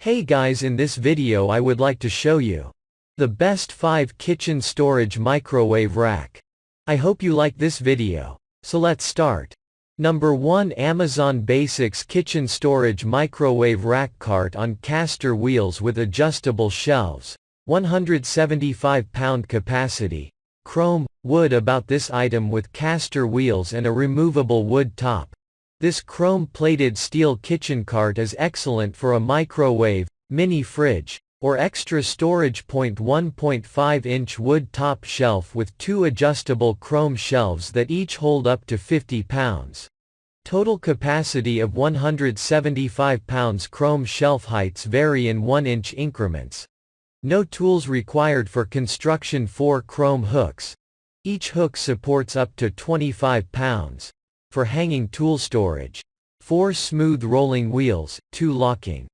Hey guys, in this video I would like to show you the best 5 kitchen storage microwave rack. I hope you like this video. So let's start. Number 1, Amazon Basics Kitchen Storage Microwave Rack Cart on caster wheels with adjustable shelves. 175-pound capacity. Chrome, wood. About this item with caster wheels and a removable wood top. This chrome-plated steel kitchen cart is excellent for a microwave, mini fridge, or extra storage. 1.5-inch wood top shelf with 2 adjustable chrome shelves that each hold up to 50 pounds. Total capacity of 175 pounds. Chrome shelf heights vary in 1-inch increments. No tools required for construction. 4 chrome hooks. Each hook supports up to 25 pounds. For hanging tool storage. 4 smooth rolling wheels, 2 locking.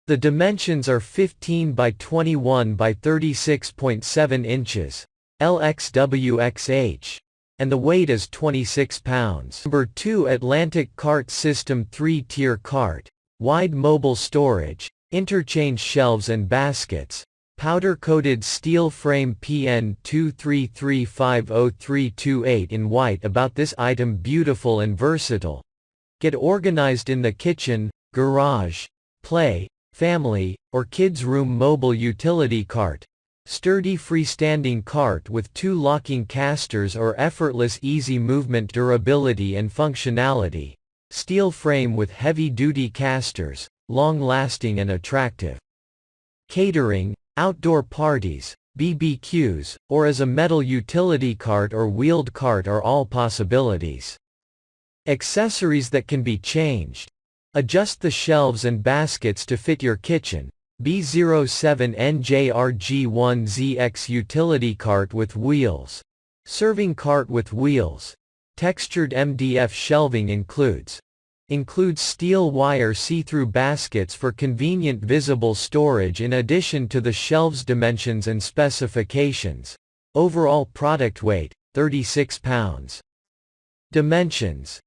The dimensions are 15 by 21 by 36.7 inches, LXWXH, and the weight is 26 pounds. Number 2, Atlantic Cart System 3-tier cart, wide mobile storage, interchange shelves and baskets. Powder-coated steel frame PN 2335038 in white. About this item, beautiful and versatile. Get organized in the kitchen, garage, play, family, or kids' room. Mobile utility cart. Sturdy freestanding cart with 2 locking casters or effortless easy movement. Durability and functionality. Steel frame with heavy-duty casters, long-lasting and attractive. Catering, outdoor parties, BBQs, or as a metal utility cart or wheeled cart are all possibilities. Accessories that can be changed. Adjust the shelves and baskets to fit your kitchen. B07NJRG1ZX utility cart with wheels. Serving cart with wheels. Textured MDF shelving includes steel wire see-through baskets for convenient visible storage in addition to the shelves. Dimensions and specifications. Overall product weight, 36 pounds. Dimensions.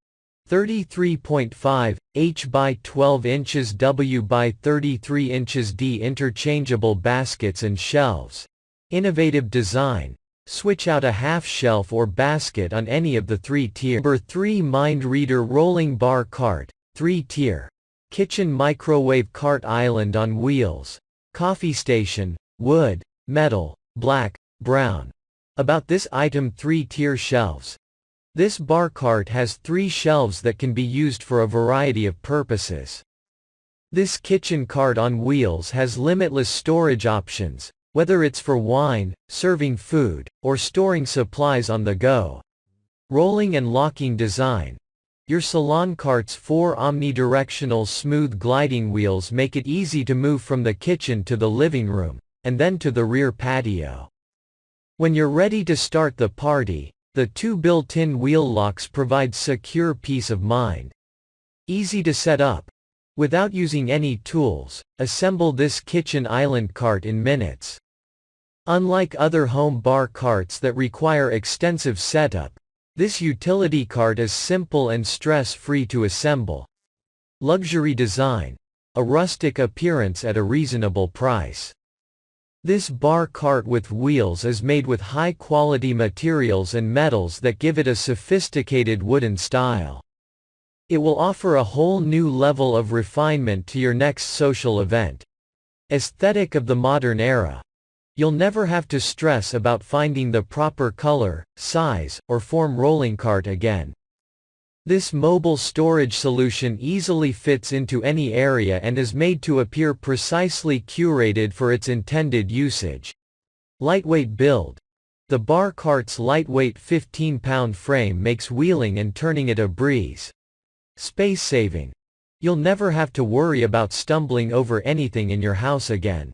33.5 H by 12 inches W by 33 inches D. Interchangeable baskets and shelves. Innovative design. Switch out a half shelf or basket on any of the 3 tiers. Number 3, Mind Reader Rolling Bar Cart, 3-tier. Kitchen microwave cart island on wheels. Coffee station, wood, metal, black, brown. About this item, 3-tier shelves. This bar cart has 3 shelves that can be used for a variety of purposes. This kitchen cart on wheels has limitless storage options, whether it's for wine, serving food, or storing supplies on the go. Rolling and locking design. Your salon cart's 4 omnidirectional smooth gliding wheels make it easy to move from the kitchen to the living room, and then to the rear patio. When you're ready to start the party, the 2 built-in wheel locks provide secure peace of mind. Easy to set up. Without using any tools, assemble this kitchen island cart in minutes. Unlike other home bar carts that require extensive setup, this utility cart is simple and stress-free to assemble. Luxury design. A rustic appearance at a reasonable price. This bar cart with wheels is made with high-quality materials and metals that give it a sophisticated wooden style. It will offer a whole new level of refinement to your next social event. Aesthetic of the modern era. You'll never have to stress about finding the proper color, size, or form rolling cart again. This mobile storage solution easily fits into any area and is made to appear precisely curated for its intended usage. Lightweight build. The bar cart's lightweight 15-pound frame makes wheeling and turning it a breeze. Space saving. You'll never have to worry about stumbling over anything in your house again.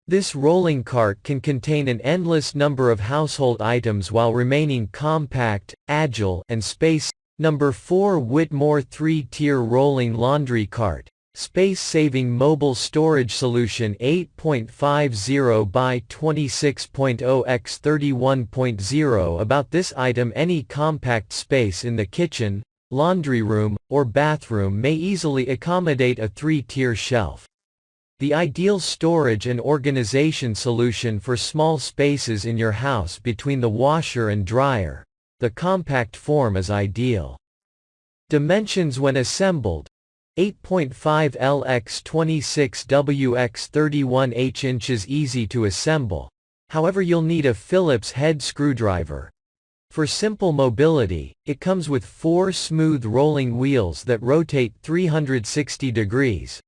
This rolling cart can contain an endless number of household items while remaining compact, agile, and space. Number 4, Whitmore 3-tier rolling laundry cart. Space-saving mobile storage solution. 8.50 by 20.0 x 31.0. About this item, any compact space in the kitchen, laundry room, or bathroom may easily accommodate a 3-tier shelf. The ideal storage and organization solution for small spaces in your house between the washer and dryer. The compact form is ideal. Dimensions when assembled: 8.5 L x 26 W x 31 H inches. Easy to assemble. However, you'll need a Phillips head screwdriver. For simple mobility, it comes with 4 smooth rolling wheels that rotate 360 degrees.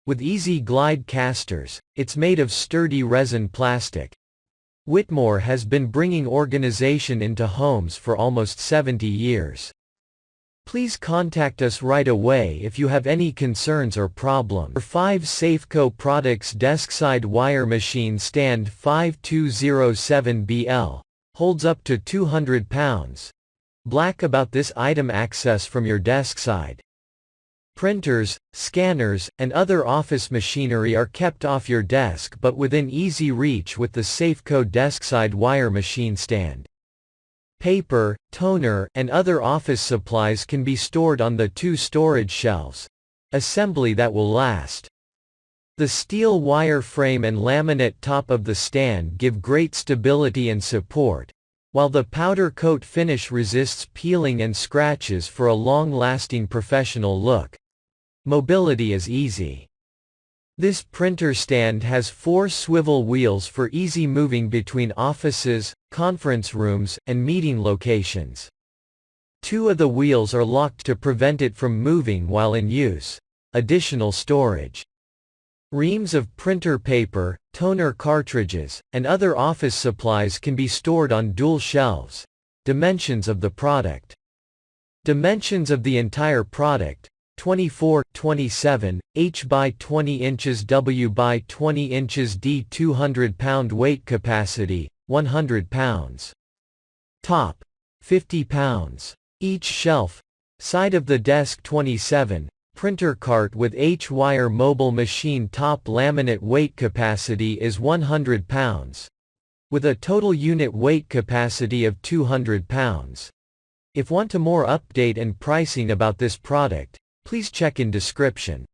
With easy glide casters, it's made of sturdy resin plastic. Whitmore has been bringing organization into homes for almost 70 years. Please contact us right away if you have any concerns or problems. For 5 Safeco products: Deskside Wire Machine Stand 5207BL. Holds up to 200 pounds. Black about this item: access from your desk side. Printers, scanners, and other office machinery are kept off your desk but within easy reach with the Safeco Deskside Wire Machine Stand. Paper, toner, and other office supplies can be stored on the 2 storage shelves. Assembly that will last. The steel wire frame and laminate top of the stand give great stability and support, while the powder coat finish resists peeling and scratches for a long-lasting professional look. Mobility is easy. This printer stand has 4 swivel wheels for easy moving between offices, conference rooms, and meeting locations. 2 of the wheels are locked to prevent it from moving while in use. Additional storage. Reams of printer paper, toner cartridges, and other office supplies can be stored on dual shelves. Dimensions of the product. Dimensions of the entire product: 24/27 H by 20 inches W by 20 inches D. 200 pound weight capacity: 100 pounds. Top: 50 pounds. Each shelf. Side of the desk: 27. Printer cart with H-wire mobile machine top. Laminate weight capacity is 100 pounds. With a total unit weight capacity of 200 pounds. If want to more update and pricing about this product, please check in description.